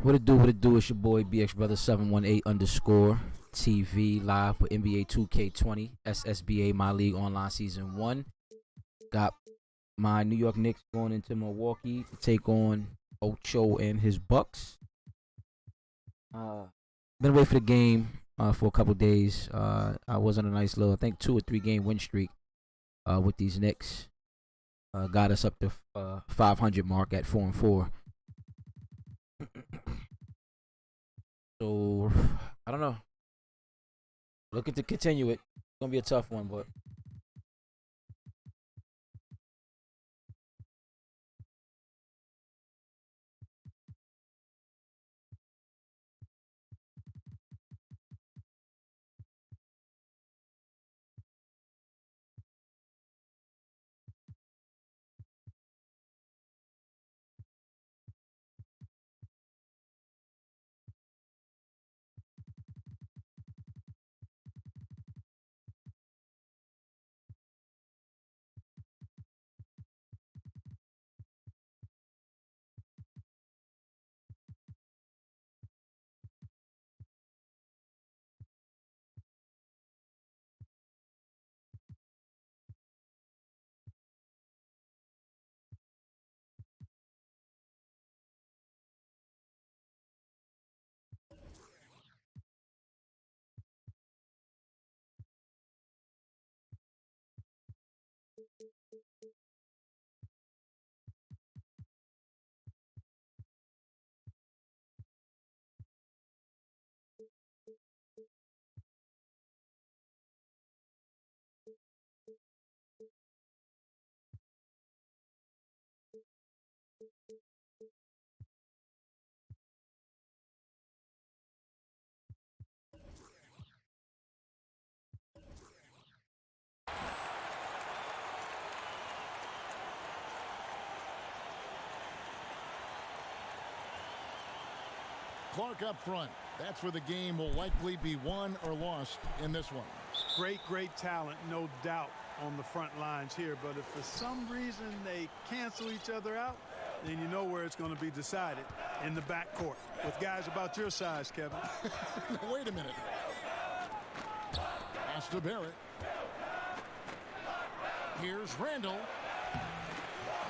What it do? What it do? It's your boy BX Brother 718 underscore TV live for NBA 2K20 SSBA My League Online Season 1. Got my New York Knicks going into Milwaukee to take on Ocho and his Bucks. Been away for the game for a couple days. I was on a nice little, I think 2 or 3 game win streak with these Knicks. Got us up to 500 mark at 4-4. So I don't know. Looking to continue it. It's gonna be a tough one, but Clark up front. That's where the game will likely be won or lost in this one. Great talent, no doubt, on the front lines here. But if for some reason they cancel each other out, then you know where it's going to be decided, in the backcourt with guys about your size, Kevin. Wait a minute. Pass to Barrett. Here's Randall.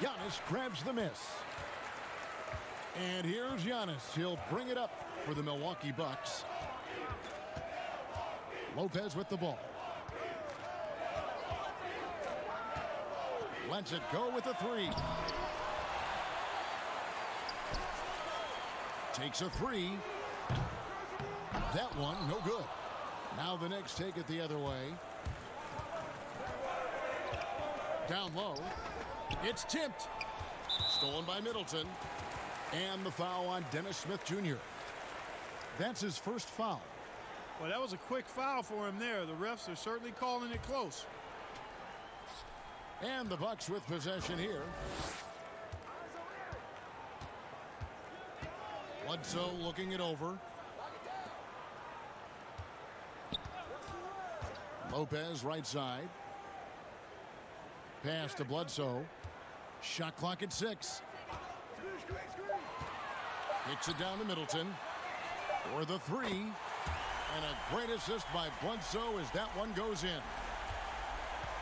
Giannis grabs the miss. And here's Giannis. He'll bring it up for the Milwaukee Bucks. Lopez with the ball. Lets it go with a 3. Takes a 3. That one, no good. Now the Knicks take it the other way. Down low. It's tipped. Stolen by Middleton. And the foul on Dennis Smith Jr. That's his first foul. Well, that was a quick foul for him there. The refs are certainly calling it close. And the Bucks with possession here. Bledsoe looking it over. Lopez right side. Pass to Bledsoe. Shot clock at 6. Hits it down to Middleton for the 3. And a great assist by Bledsoe as that one goes in.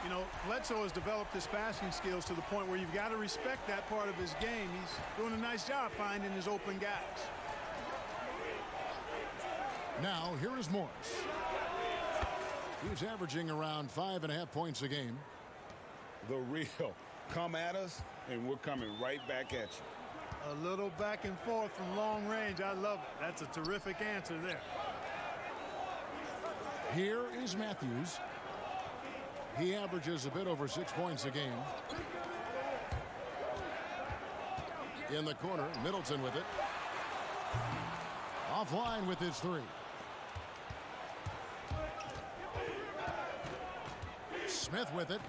You know, Bledsoe has developed his passing skills to the point where you've got to respect that part of his game. He's doing a nice job finding his open guys. Now, here is Morris. He's averaging around 5.5 points a game. The real. Come at us, and we're coming right back at you. A little back and forth from long range. I love it. That's a terrific answer there. Here is Matthews. He averages a bit over 6 points a game. In the corner, Middleton with it. Offline with his 3. Smith with it.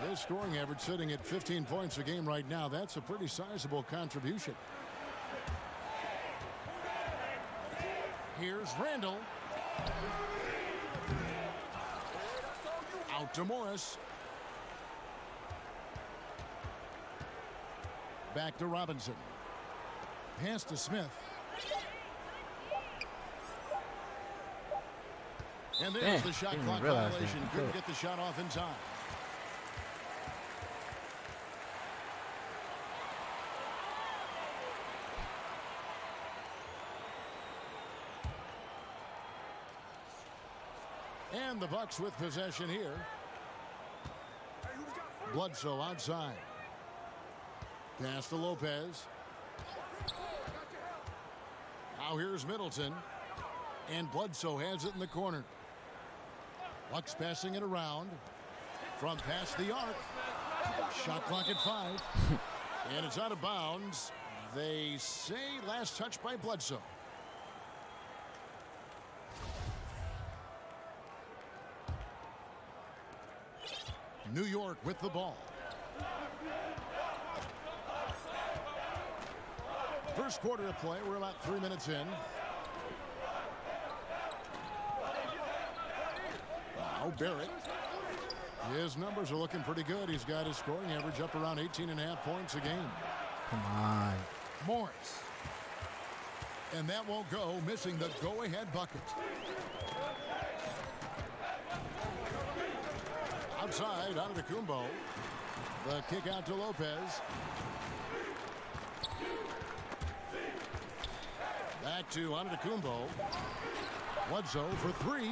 His scoring average sitting at 15 points a game right now. That's a pretty sizable contribution. Here's Randall. Out to Morris. Back to Robinson. Pass to Smith. And there's the shot clock violation. That. Couldn't get the shot off in time. And the Bucks with possession here. Bledsoe outside. Pass to Lopez. Now here's Middleton. And Bledsoe has it in the corner. Bucks passing it around. From past the arc. Shot clock at 5. And it's out of bounds. They say last touch by Bledsoe. New York with the ball. First quarter of play. We're about 3 minutes in. Now Barrett. His numbers are looking pretty good. He's got his scoring average up around 18.5 points a game. Come on. Morris. And that won't go, missing the go-ahead bucket. Outside, Antetokounmpo. The kick out to Lopez. Back to Antetokounmpo. Bledsoe for 3.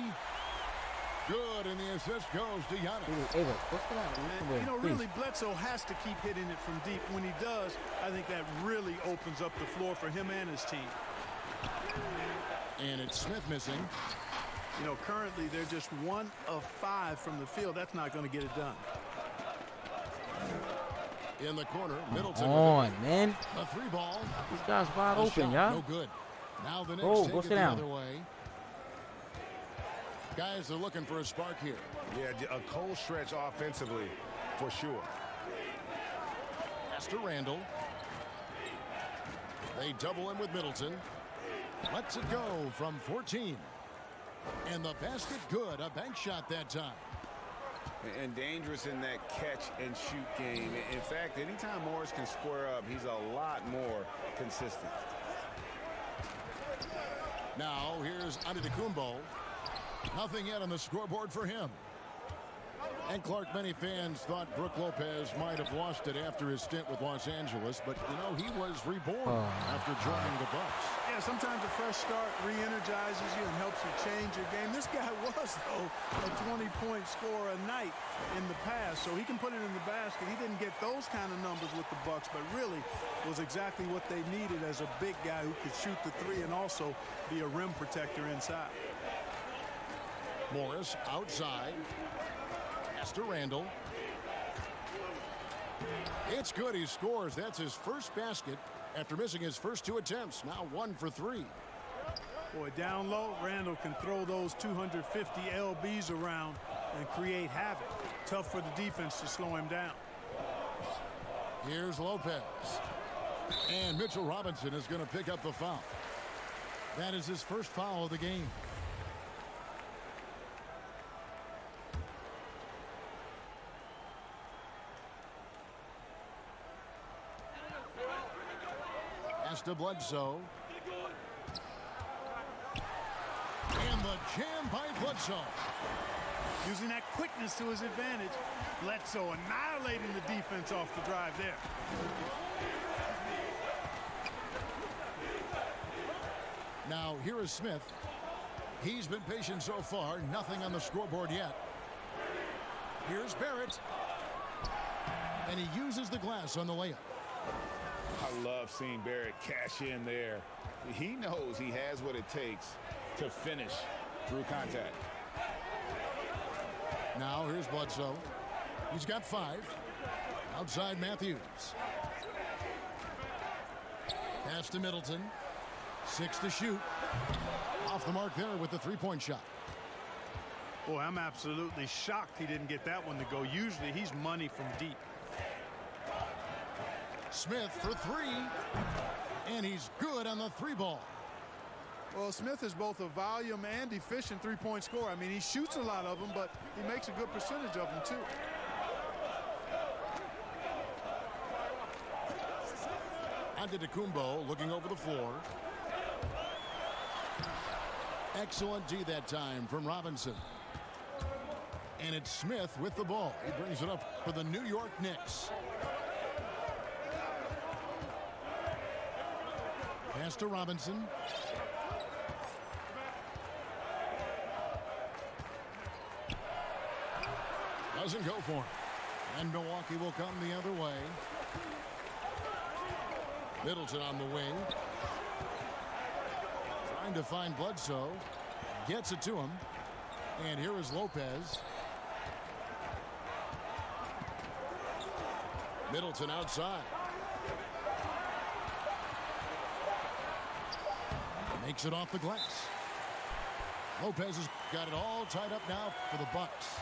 Good, and the assist goes to Giannis. You know, really, Bledsoe has to keep hitting it from deep. When he does, I think that really opens up the floor for him and his team. And it's Smith missing. You know, currently they're just 1 of 5 from the field. That's not going to get it done. In the corner, Middleton. Come on, man. A 3 ball. This guy's wide open, y'all. No good. Now the Knicks Go take it sit the down. other way. Guys are looking for a spark here. Yeah, a cold stretch offensively, for sure. Pass to Randall. They double him with Middleton. Lets it go from 14. And the basket good. A bank shot that time. And dangerous in that catch-and-shoot game. In fact, anytime Morris can square up, he's a lot more consistent. Now here's Antetokounmpo. Nothing yet on the scoreboard for him. And Clark, many fans thought Brook Lopez might have lost it after his stint with Los Angeles, but you know, he was reborn after joining the Bucks. Yeah, sometimes a fresh start re-energizes you and helps you change your game. This guy was, though, a 20-point scorer a night in the past, so he can put it in the basket. He didn't get those kind of numbers with the Bucks, but really was exactly what they needed as a big guy who could shoot the 3 and also be a rim protector inside. Morris outside. Pass to Randall. It's good. He scores. That's his first basket after missing his first 2 attempts. Now 1 for 3. Boy, down low, Randall can throw those 250 LBs around and create havoc. Tough for the defense to slow him down. Here's Lopez. And Mitchell Robinson is going to pick up the foul. That is his first foul of the game. Pass to Bledsoe. And the jam by Bledsoe. Using that quickness to his advantage. Bledsoe annihilating the defense off the drive there. Now here is Smith. He's been patient so far. Nothing on the scoreboard yet. Here's Barrett. And he uses the glass on the layup. I love seeing Barrett cash in there. He knows he has what it takes to finish through contact. Now here's Bledsoe. He's got 5. Outside Matthews. Pass to Middleton. 6 to shoot. Off the mark there with the 3-point shot. Boy, I'm absolutely shocked he didn't get that one to go. Usually he's money from deep. Smith for 3. And he's good on the 3 ball. Well, Smith is both a volume and efficient 3-point scorer. I mean, he shoots a lot of them, but he makes a good percentage of them, too. Antetokounmpo looking over the floor. Excellent D that time from Robinson. And it's Smith with the ball. He brings it up for the New York Knicks. Pass to Robinson. Doesn't go for him. And Milwaukee will come the other way. Middleton on the wing. Trying to find Bledsoe. Gets it to him. And here is Lopez. Middleton outside. Makes it off the glass. Lopez has got it all tied up now for the Bucks.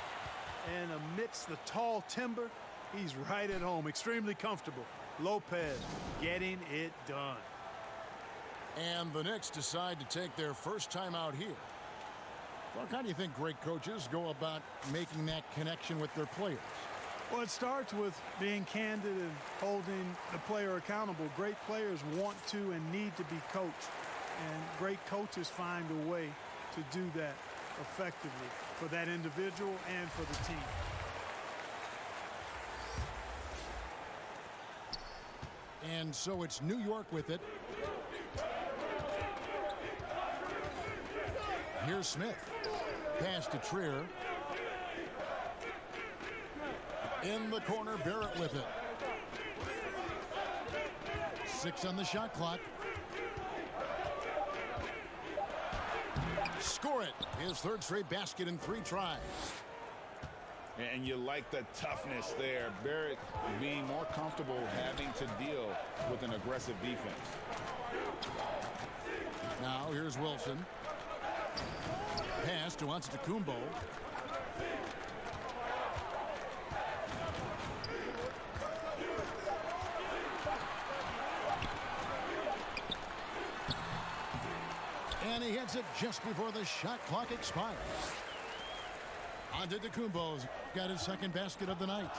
And amidst the tall timber, he's right at home, extremely comfortable. Lopez getting it done. And the Knicks decide to take their first time out here. Clark, how do you think great coaches go about making that connection with their players? Well, it starts with being candid and holding the player accountable. Great players want to and need to be coached. And great coaches find a way to do that effectively for that individual and for the team. And so it's New York with it. Here's Smith. Pass to Trier. In the corner, Barrett with it. 6 on the shot clock. Score it. His third straight basket in 3 tries. And you like the toughness there. Barrett being more comfortable having to deal with an aggressive defense. Now here's Wilson. Pass to Antetokounmpo. And he hits it just before the shot clock expires. Antetokounmpo's got his second basket of the night.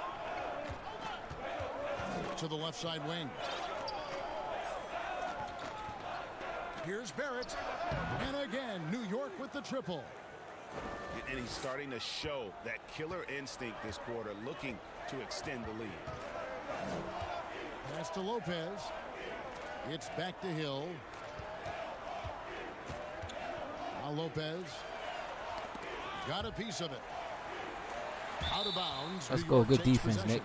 To the left side wing. Here's Barrett. And again, New York with the triple. And he's starting to show that killer instinct this quarter, looking to extend the lead. Pass to Lopez. It's back to Hill. Now Lopez got a piece of it. Out of bounds. Let's New go. York Good takes defense, possession. Nick.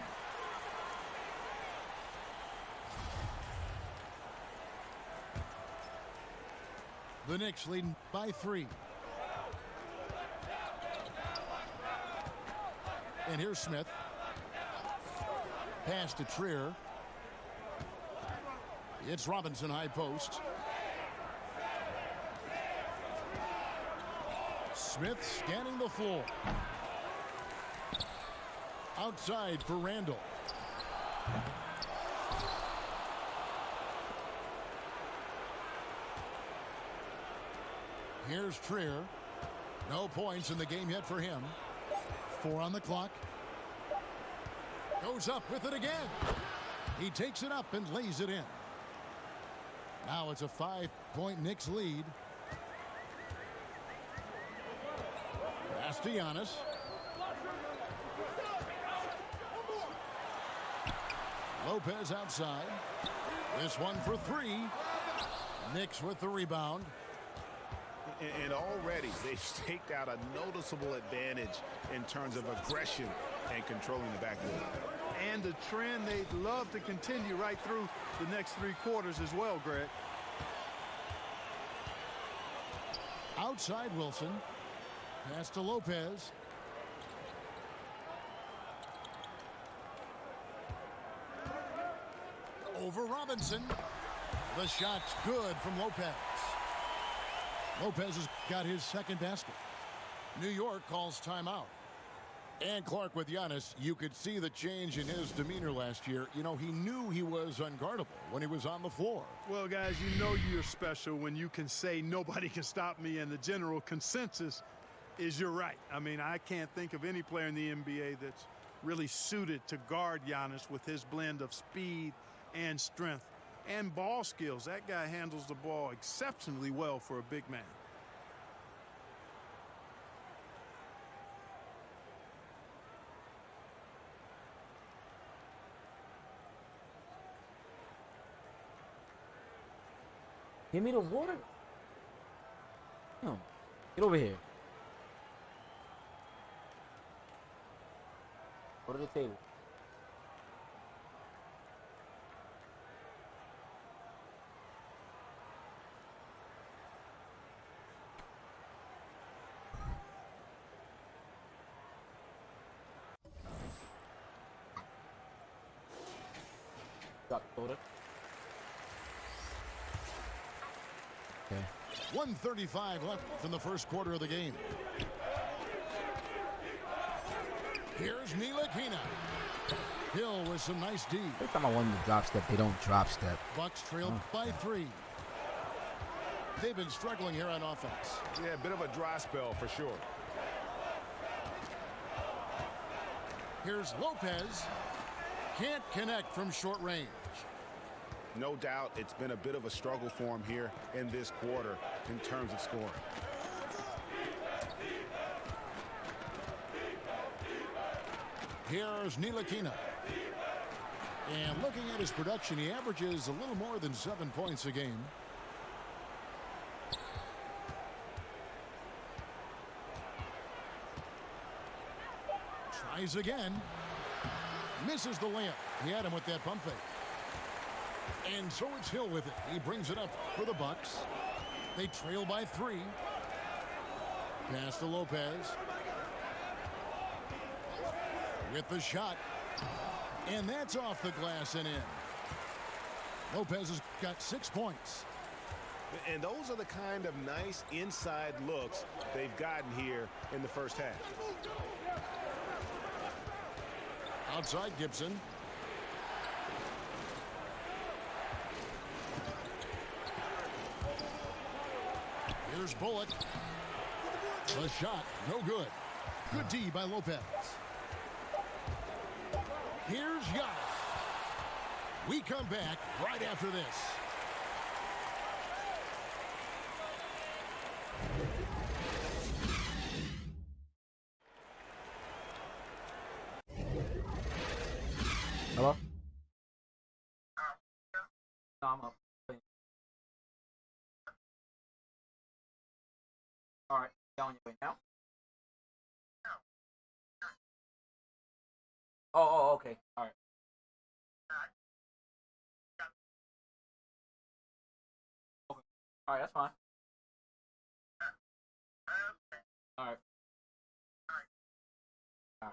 The Knicks leading by 3. And here's Smith. Pass to Trier. It's Robinson high post. Smith scanning the floor. Outside for Randall. Here's Trier. No points in the game yet for him. 4 on the clock. Goes up with it again. He takes it up and lays it in. Now it's a 5-point Knicks lead. Pass to Giannis. Lopez outside. This one for 3. Knicks with the rebound. And already they've staked out a noticeable advantage in terms of aggression and controlling the backcourt. And a trend they'd love to continue right through the next 3 quarters as well, Greg. Outside Wilson. Pass to Lopez. Over Robinson. The shot's good from Lopez. Lopez has got his second basket. New York calls timeout. And Clark with Giannis, you could see the change in his demeanor last year. You know, he knew he was unguardable when he was on the floor. Well, guys, you know you're special when you can say nobody can stop me, and the general consensus is you're right. I mean, I can't think of any player in the NBA that's really suited to guard Giannis with his blend of speed and strength and ball skills. That guy handles the ball exceptionally well for a big man. Give me the water. No. Get over here. Go to the table. Drop the soda. Okay. 1:35 left in the first quarter of the game. Here's Ntilikina. Hill with some nice D. Every time I want them to drop step, they don't drop step. Bucks trail by 3. They've been struggling here on offense. Yeah, a bit of a dry spell for sure. Here's Lopez. Can't connect from short range. No doubt it's been a bit of a struggle for him here in this quarter in terms of scoring. Here's Ntilikina. And looking at his production, he averages a little more than 7 points a game. Tries again. Misses the layup. He had him with that pump fake. And so it's Hill with it. He brings it up for the Bucks. They trail by 3. Pass to Lopez. With the shot. And that's off the glass and in. Lopez has got 6 points. And those are the kind of nice inside looks they've gotten here in the first half. Outside Gibson. Here's Bullock. The shot, no good. Good D by Lopez. Here's Giannis. We come back right after this. Hello? No, I'm up. All right, you on your way now? Oh, okay. All right. Okay. All right, that's fine. All right. All right.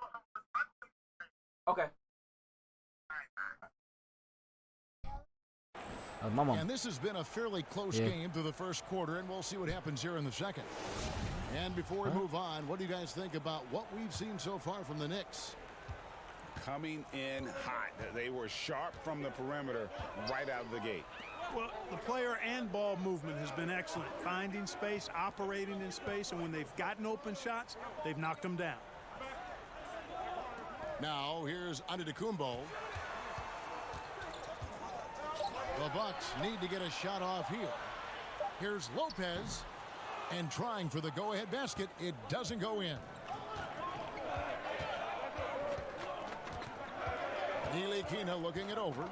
Okay. Mama. And this has been a fairly close game through the first quarter, and we'll see what happens here in the second. And before we move on, what do you guys think about what we've seen so far from the Knicks? Coming in hot. They were sharp from the perimeter right out of the gate. Well, the player and ball movement has been excellent. Finding space, operating in space, and when they've gotten open shots, they've knocked them down. Now, here's Antetokounmpo. The Bucks need to get a shot off here. Here's Lopez. And trying for the go-ahead basket. It doesn't go in. Ntilikina looking it over.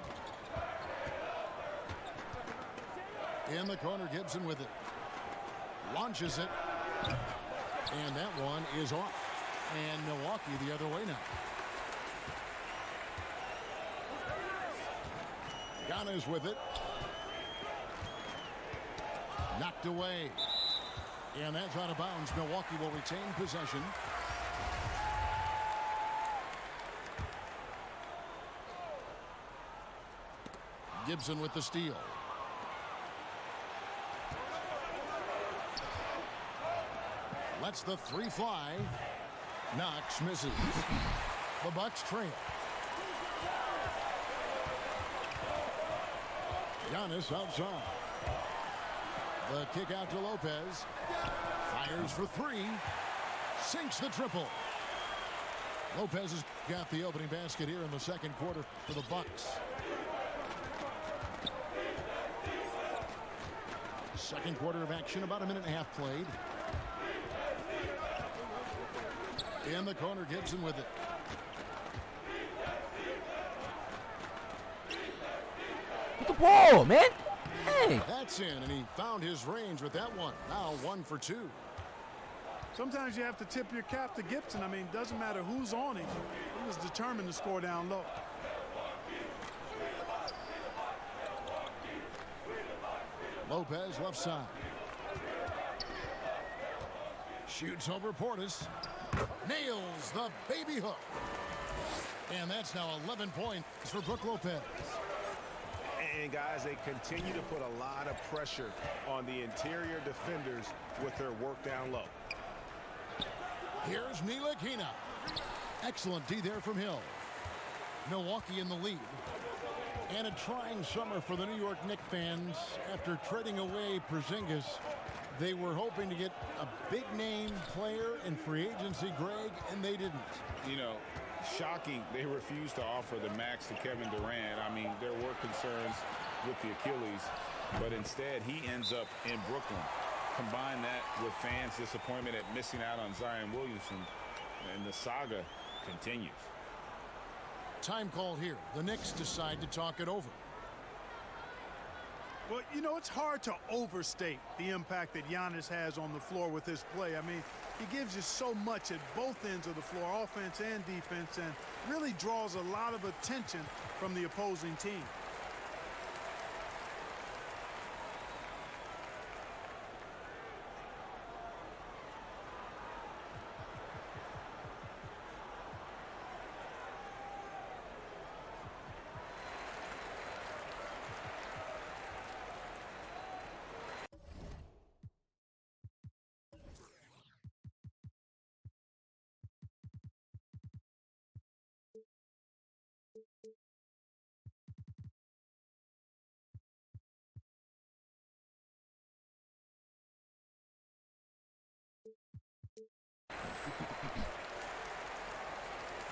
In the corner, Gibson with it. Launches it. And that one is off. And Milwaukee the other way now. Giannis with it. Knocked away. And that's out of bounds. Milwaukee will retain possession. Gibson with the steal. Lets the 3 fly. Knox misses. The Bucks trail. Giannis outside. The kick out to Lopez. Fires for 3. Sinks the triple. Lopez has got the opening basket here in the second quarter for the Bucks. Second quarter of action, about a minute and a half played. In the corner, Gibson with it. Get the ball, man. Dang. That's in, and he found his range with that one. Now 1 for 2. Sometimes you have to tip your cap to Gibson. I mean, it doesn't matter who's on him. He was determined to score down low. Lopez left side. Shoots over Portis. Nails the baby hook. And that's now 11 points for Brook Lopez. And guys, they continue to put a lot of pressure on the interior defenders with their work down low. Here's Ntilikina. Excellent D there from Hill. Milwaukee in the lead. And a trying summer for the New York Knicks fans. After trading away Porzingis, they were hoping to get a big-name player in free agency, Greg, and they didn't. You know, shocking they refused to offer the max to Kevin Durant. I mean, there were concerns with the Achilles, but instead he ends up in Brooklyn. Combine that with fans' disappointment at missing out on Zion Williamson, and the saga continues. Time called here. The Knicks decide to talk it over. Well, you know, it's hard to overstate the impact that Giannis has on the floor with his play. I mean, he gives you so much at both ends of the floor, offense and defense, and really draws a lot of attention from the opposing team.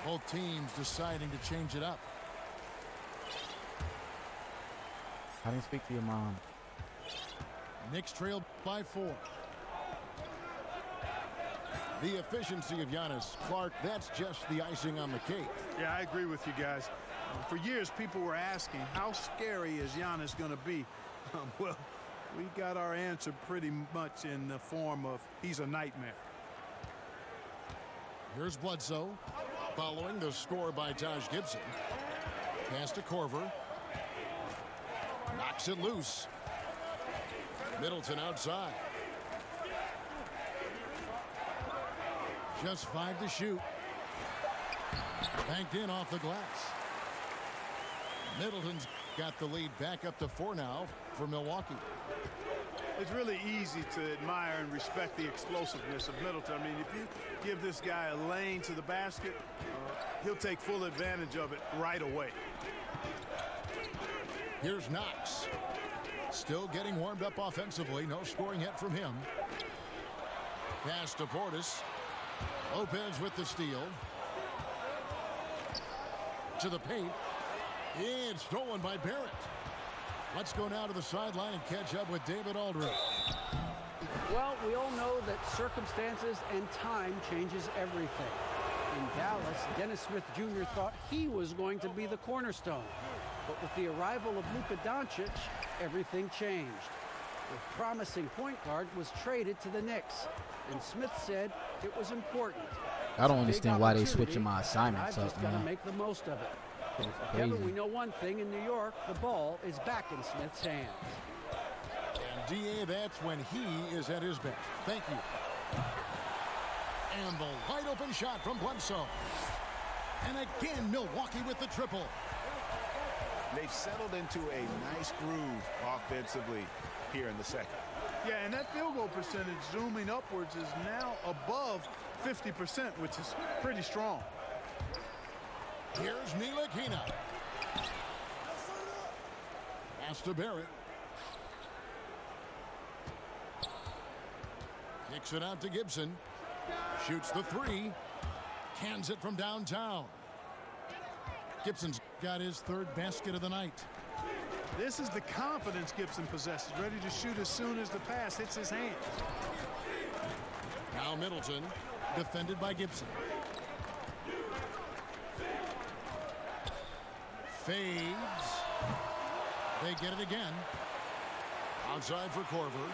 Both teams deciding to change it up. I didn't speak to your mom. Knicks trail by 4. The efficiency of Giannis. Clark, that's just the icing on the cake. Yeah, I agree with you guys. For years, people were asking, how scary is Giannis going to be? Well, we got our answer pretty much in the form of he's a nightmare. Here's Bledsoe. Following the score by Taj Gibson. Pass to Korver. Knocks it loose. Middleton outside. Just 5 to shoot. Banked in off the glass. Middleton's got the lead back up to 4 now for Milwaukee. It's really easy to admire and respect the explosiveness of Middleton. I mean, if you give this guy a lane to the basket, he'll take full advantage of it right away. Here's Knox. Still getting warmed up offensively. No scoring yet from him. Pass to Portis. Lopez with the steal. To the paint. It's stolen by Barrett. Let's go now to the sideline and catch up with David Aldridge. Well, we all know that circumstances and time changes everything. In Dallas, Dennis Smith Jr. thought he was going to be the cornerstone. But with the arrival of Luka Doncic, everything changed. The promising point guard was traded to the Knicks, and Smith said it was important. I don't understand why they switching my assignments I've just up, got to man. make the most of it. It's Kevin, crazy. we know one thing in New York, the ball is back in Smith's hands. And DA, that's when he is at his best. Thank you. And the wide open shot from Bledsoe. And again, Milwaukee with the triple. They've settled into a nice groove offensively here in the second. Yeah, and that field goal percentage zooming upwards is now above 50%, which is pretty strong. Here's Ntilikina. Pass to Barrett. Kicks it out to Gibson. Shoots the 3. Cans it from downtown. Gibson's got his 3rd basket of the night. This is the confidence Gibson possesses, ready to shoot as soon as the pass hits his hands. Now Middleton, defended by Gibson. Fades. They get it again. Outside for Korver.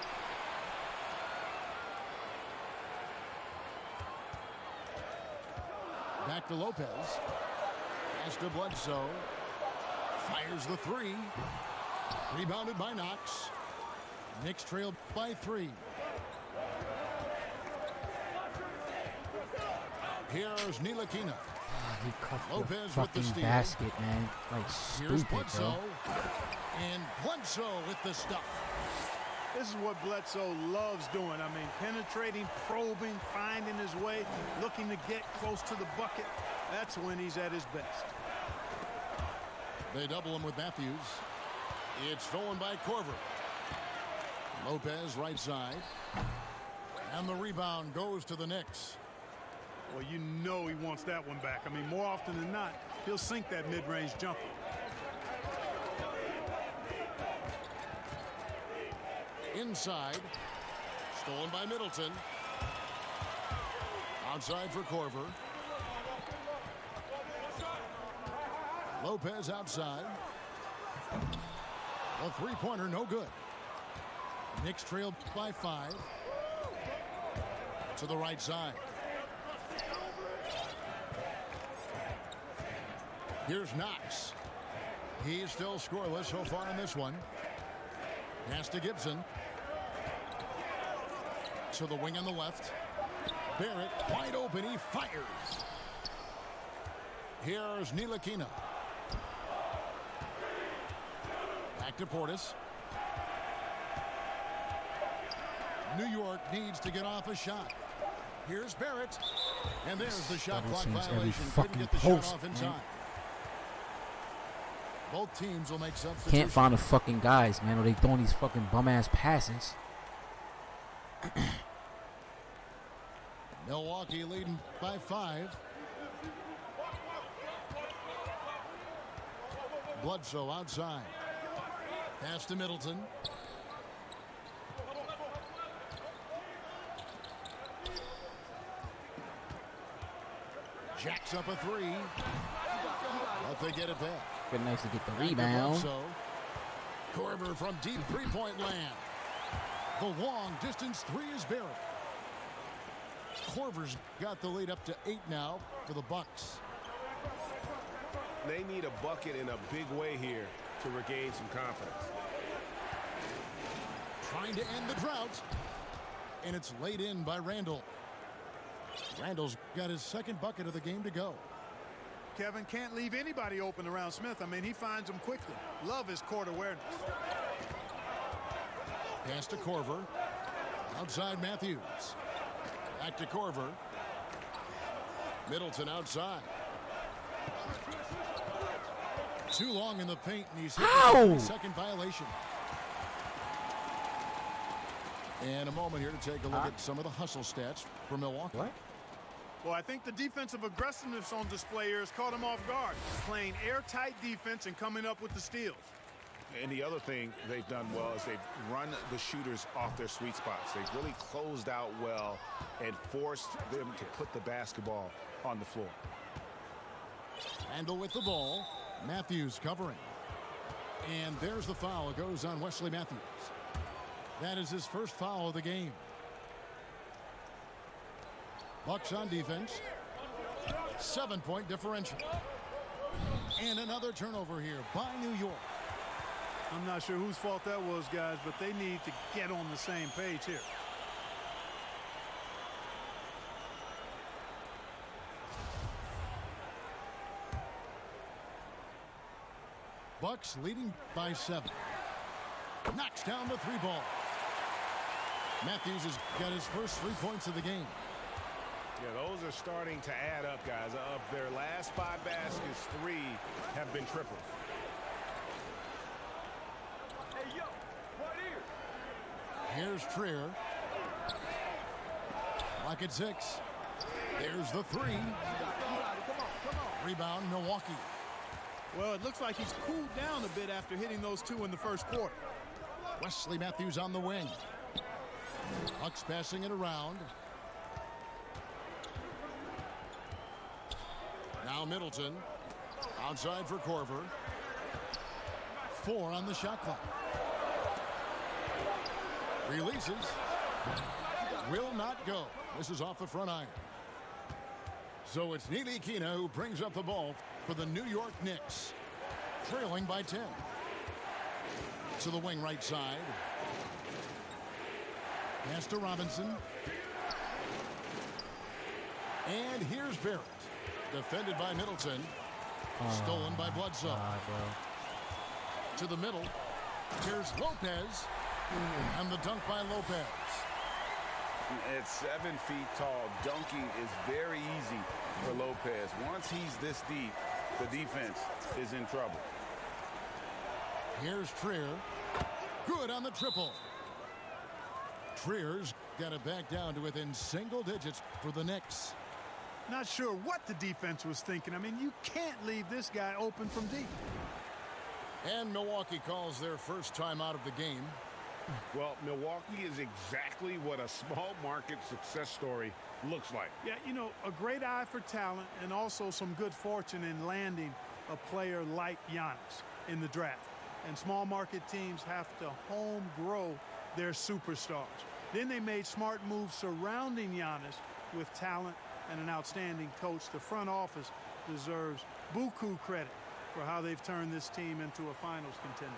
Back to Lopez. Pass to Bledsoe. Fires the three. Rebounded by Knox. Knicks trailed by 3. Here's Ntilikina. He cuffed Lopez the with the fucking steal. basket, man. Like, Here's stupid, Bledsoe. bro. And Bledsoe with the stuff. This is what Bledsoe loves doing. I mean, penetrating, probing, finding his way, looking to get close to the bucket. That's when he's at his best. They double him with Matthews. It's stolen by Korver. Lopez right side. And the rebound goes to the Knicks. Well, you know he wants that one back. I mean, more often than not, he'll sink that mid-range jumper. Inside. Stolen by Middleton. Outside for Korver. Lopez outside. A three-pointer, no good. Knicks trailed by 5. To the right side. Here's Knox. He's still scoreless so far in this one. Pass to Gibson. To the wing on the left. Barrett wide open. He fires. Here's Ntilikina. Back to Portis. New York needs to get off a shot. Here's Barrett. And there's the shot clock violation. Couldn't get the shot off in time. Both teams will make substitutions. Can't find the fucking guys, man, or they throwing these fucking bum-ass passes. Milwaukee leading by 5. Bledsoe outside. Pass to Middleton. Jacks up a 3. But they get it back. Good nice to get the rebound. Korver from deep three-point land. The long distance 3 is Barrett. Korver's got the lead up to 8 now for the Bucks. They need a bucket in a big way here to regain some confidence. Trying to end the drought. And it's laid in by Randall. Randall's got his second bucket of the game to go. Kevin can't leave anybody open around Smith. I mean, he finds them quickly. Love his court awareness. Pass to Korver. Outside Matthews. Back to Korver. Middleton outside. Too long in the paint, and he's hit the second violation. And a moment here to take a look at some of the hustle stats for Milwaukee. What? Well, I think the defensive aggressiveness on display here has caught him off guard. Playing airtight defense and coming up with the steals. And the other thing they've done well is they've run the shooters off their sweet spots. They've really closed out well and forced them to put the basketball on the floor. Randall with the ball. Matthews covering. And there's the foul. It goes on Wesley Matthews. That is his first foul of the game. Bucks on defense. 7-point differential. And another turnover here by New York. I'm not sure whose fault that was, guys, but they need to get on the same page here. Bucks leading by 7. Knocks down the 3 ball. Matthews has got his first 3 points of the game. Yeah, those are starting to add up, guys. Of their last 5 baskets, 3 have been triples. Hey, yo, right here. Here's Trier. Rocket 6. There's the 3. Rebound, Milwaukee. Well, it looks like he's cooled down a bit after hitting those 2 in the first quarter. Wesley Matthews on the wing. Bucks passing it around. Now Middleton. Outside for Korver. 4 on the shot clock. Releases. Will not go. This is off the front iron. So it's Neely Kina who brings up the ball for the New York Knicks. Trailing by 10. To the wing right side. Pass to Robinson. And here's Barrett. Defended by Middleton. Stolen by Bledsoe. To the middle. Here's Lopez. And the dunk by Lopez. At 7 feet tall, dunking is very easy for Lopez. Once he's this deep, the defense is in trouble. Here's Trier. Good on the triple. Trier's got it back down to within single digits for the Knicks. Not sure what the defense was thinking. I mean, you can't leave this guy open from deep. And Milwaukee calls their first time out of the game. Well, Milwaukee is exactly what a small market success story looks like. Yeah, you know, a great eye for talent and also some good fortune in landing a player like Giannis in the draft. And small market teams have to home grow their superstars. Then they made smart moves surrounding Giannis with talent and an outstanding coach. The front office deserves buku credit for how they've turned this team into a finals contender.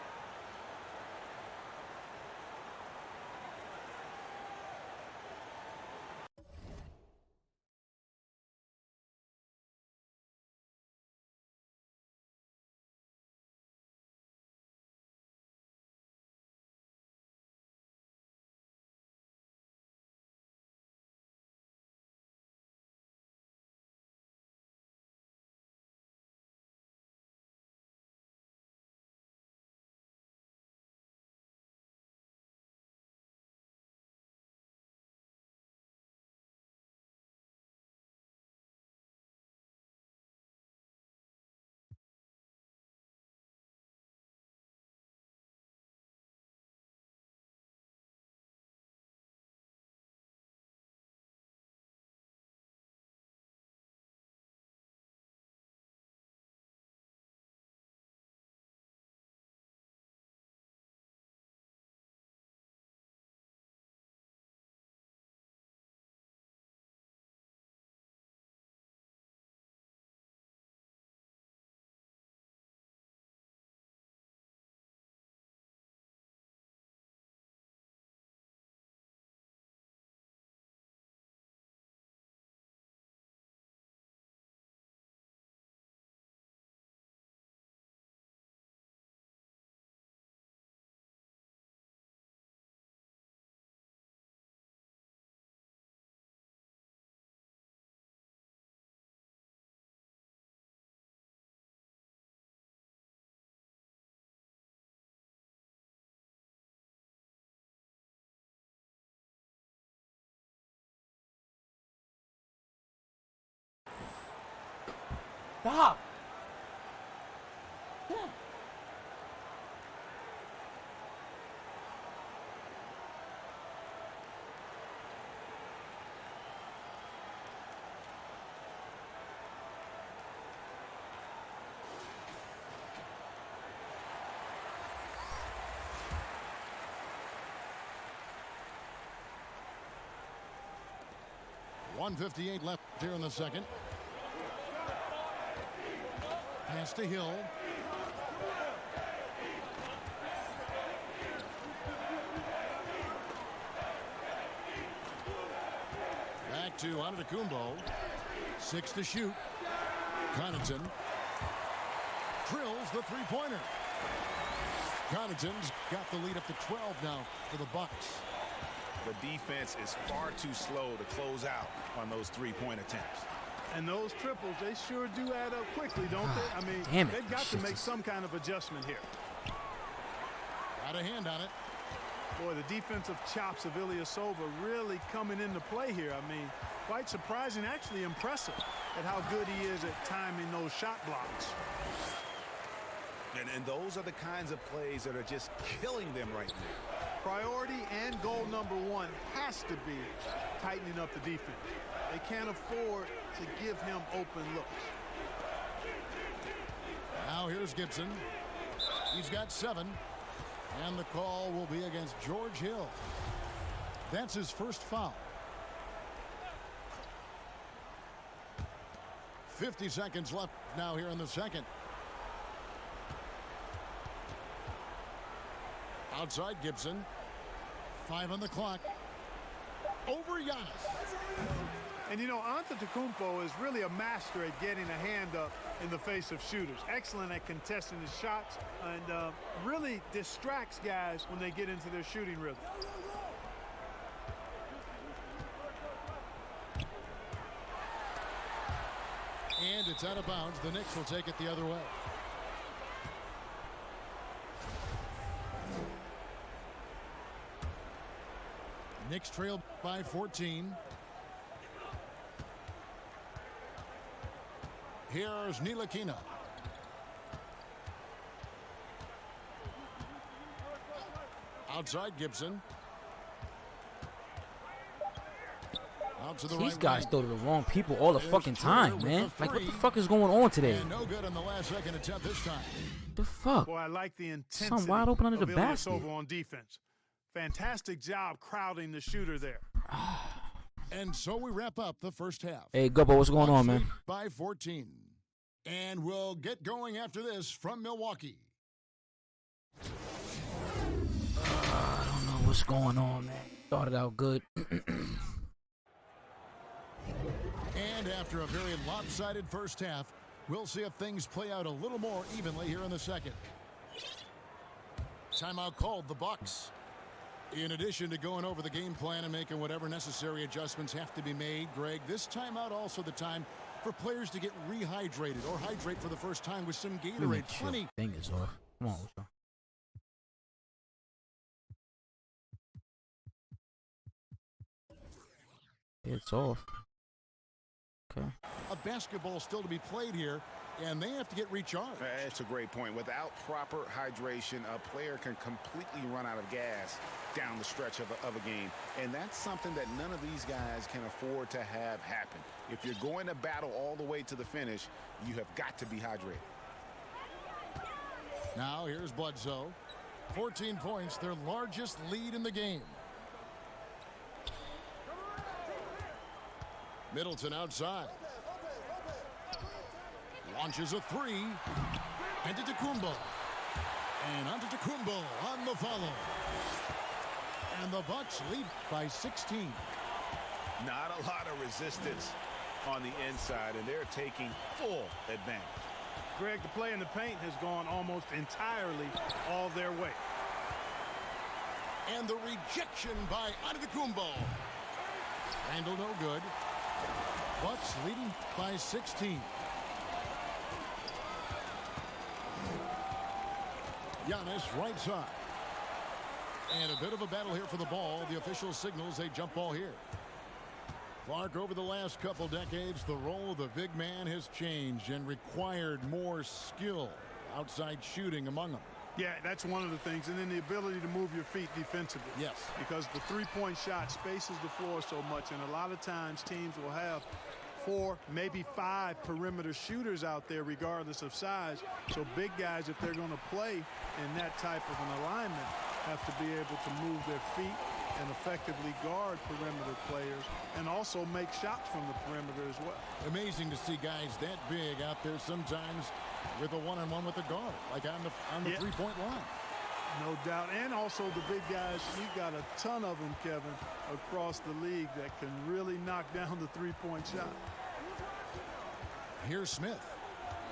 Stop. .158 left here in the second. Pass to Hill. Back to Antetokounmpo. 6 to shoot. Connaughton drills the three-pointer. Connaughton's got the lead up to 12 now for the Bucks. The defense is far too slow to close out on those three-point attempts. And those triples, they sure do add up quickly, don't they? I mean, they've got to make some kind of adjustment here. Got a hand on it. Boy, the defensive chops of Ilyasova really coming into play here. I mean, quite surprising, actually impressive at how good he is at timing those shot blocks. And those are the kinds of plays that are just killing them right now. Priority and goal number one has to be tightening up the defense. They can't afford to give him open looks. Now here's Gibson. He's got 7. And the call will be against George Hill. That's his first foul. 50 seconds left now here in the second. Outside Gibson. 5 on the clock. Over Giannis. And you know, Antetokounmpo is really a master at getting a hand up in the face of shooters. Excellent at contesting his shots and really distracts guys when they get into their shooting rhythm. And it's out of bounds. The Knicks will take it the other way. Knicks trailed by 14. Here's Ntilikina. Outside Gibson. Out to the These right guys wing. throw to the wrong people all the There's fucking Turner time, with man. the Like, what the three. fuck is going on today? And no good on the last second attempt this time. The fuck? Boy, I like the intensity wide open under of the basket. Ilyasova on defense. Fantastic job crowding the shooter there. And so we wrap up the first half. Hey, Gubbo, what's going on, man? Bucks lead by 14. And we'll get going after this from Milwaukee. I don't know what's going on, man. Started out good. And after a very lopsided first half, we'll see if things play out a little more evenly here in the second. Timeout called the Bucks. In addition to going over the game plan and making whatever necessary adjustments have to be made, Greg, this timeout also the time for players to get rehydrated or hydrate for the first time with some Gatorade. Plenty. Thing is off. Come on, Ocho. It's off. Okay. A basketball still to be played here, and they have to get recharged. That's a great point. Without proper hydration, a player can completely run out of gas down the stretch of a game. And that's something that none of these guys can afford to have happen. If you're going to battle all the way to the finish, you have got to be hydrated. Now here's Bledsoe. 14 points, their largest lead in the game. Middleton outside. Launches a three. Antetokounmpo. And Antetokounmpo on the follow. And the Bucks lead by 16. Not a lot of resistance on the inside, and they're taking full advantage. Greg, the play in the paint has gone almost entirely all their way. And the rejection by Antetokounmpo. Handle no good. Bucks leading by 16. Giannis right side. And a bit of a battle here for the ball. The official signals a jump ball here. Clark, over the last couple decades, the role of the big man has changed and required more skill. Outside shooting among them. Yeah, that's one of the things. And then the ability to move your feet defensively. Yes. Because the three-point shot spaces the floor so much. And a lot of times teams will have 4, maybe 5 perimeter shooters out there regardless of size. So big guys, if they're going to play in that type of an alignment, have to be able to move their feet and effectively guard perimeter players and also make shots from the perimeter as well. Amazing to see guys that big out there sometimes with a one-on-one with the guard, like on the three-point line. No doubt. And also the big guys, you've got a ton of them, Kevin, across the league that can really knock down the three-point shot. Here's Smith.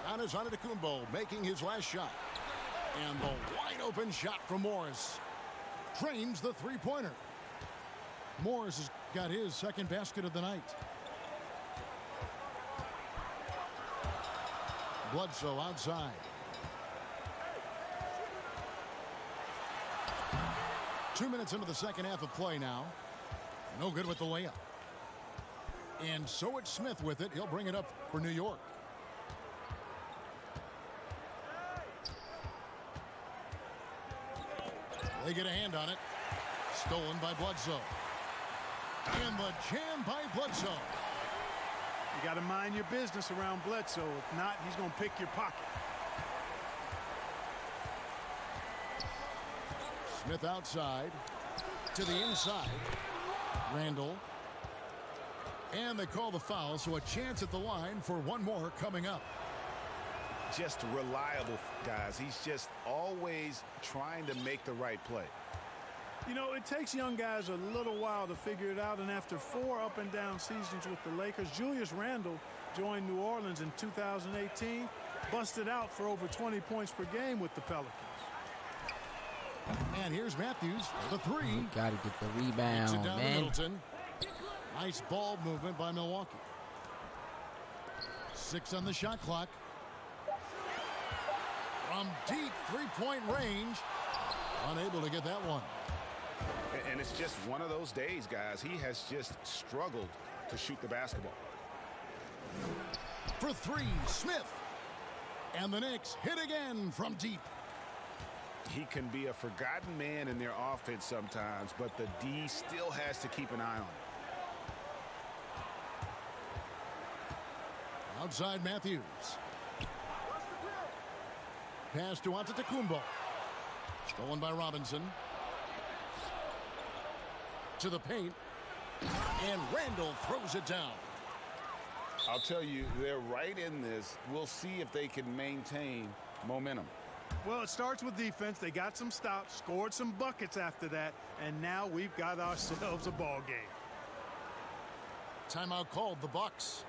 Giannis Antetokounmpo making his last shot. And the wide-open shot from Morris. Drains the three-pointer. Morris has got his second basket of the night. Bledsoe outside. Two minutes into the second half of play now. No good with the layup. And so it's Smith with it. He'll bring it up for New York. They get a hand on it. Stolen by Bledsoe. And the jam by Bledsoe. You got to mind your business around Bledsoe. If not, he's going to pick your pocket. Smith outside to the inside. Randall. And they call the foul, so a chance at the line for one more coming up. Just reliable, guys. He's just always trying to make the right play. You know, it takes young guys a little while to figure it out, and after 4 up-and-down seasons with the Lakers, Julius Randle joined New Orleans in 2018, busted out for over 20 points per game with the Pelicans. And here's Matthews, the three. Got to get the Takes it rebound, down to man. Middleton. Nice ball movement by Milwaukee. 6 on the shot clock. From deep three-point range. Unable to get that one. And it's just one of those days, guys. He has just struggled to shoot the basketball. For 3, Smith. And the Knicks hit again from deep. He can be a forgotten man in their offense sometimes, but the D still has to keep an eye on him. Outside Matthews. Pass to Antetokounmpo. Stolen by Robinson. To the paint. And Randall throws it down. I'll tell you, they're right in this. We'll see if they can maintain momentum. Well, it starts with defense. They got some stops, scored some buckets after that, and now we've got ourselves a ball game. Timeout called, the Bucks.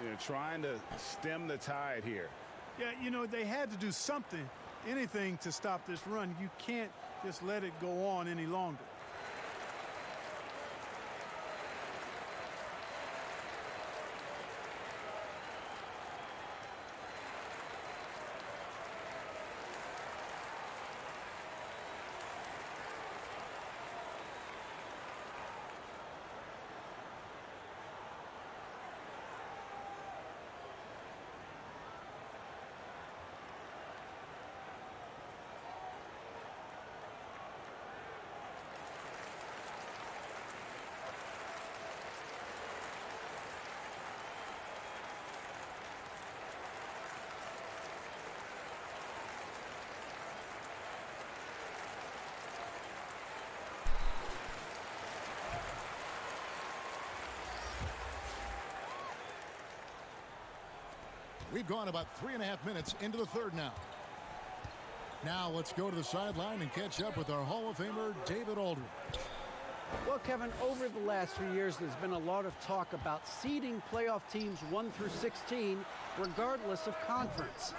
They're trying to stem the tide here. Yeah, you know, they had to do something, anything to stop this run. You can't just let it go on any longer. We've gone about 3.5 minutes into the third now. Now let's go to the sideline and catch up with our Hall of Famer, David Aldridge. Well, Kevin, over the last few years, there's been a lot of talk about seeding playoff teams 1 through 16, regardless of conference.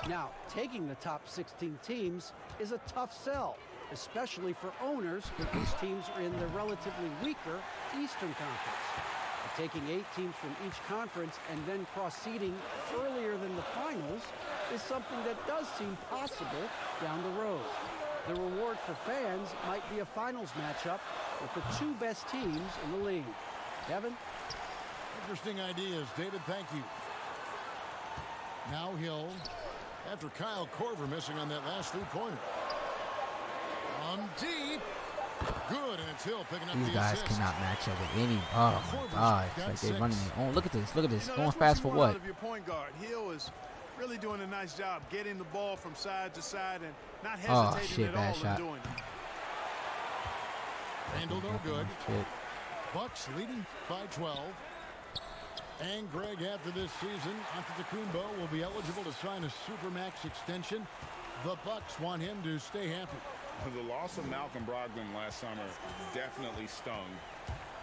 Now, taking the top 16 teams is a tough sell, especially for owners whose teams are in the relatively weaker Eastern Conference. Taking 8 teams from each conference and then cross-seeding earlier than the finals is something that does seem possible down the road. The reward for fans might be a finals matchup with the 2 best teams in the league. Kevin? Interesting ideas, David. Thank you. Now Hill, after Kyle Korver missing on that last three-pointer. Deep. Good, and it's Hill picking up These the guys assist. cannot match up with any. Oh my God! It's like they're running their own. Look at this. Look at this. You know, Going that's fast what for you want what? out of your point guard. Hill is really doing a nice job getting the ball from side to side and not hesitating shit, at bad all shot. in doing it. Randall no good. Shit. Bucks leading by 12. And Greg, after this season, Antetokounmpo will be eligible to sign a Supermax extension. The Bucks want him to stay happy. The loss of Malcolm Brogdon last summer definitely stung.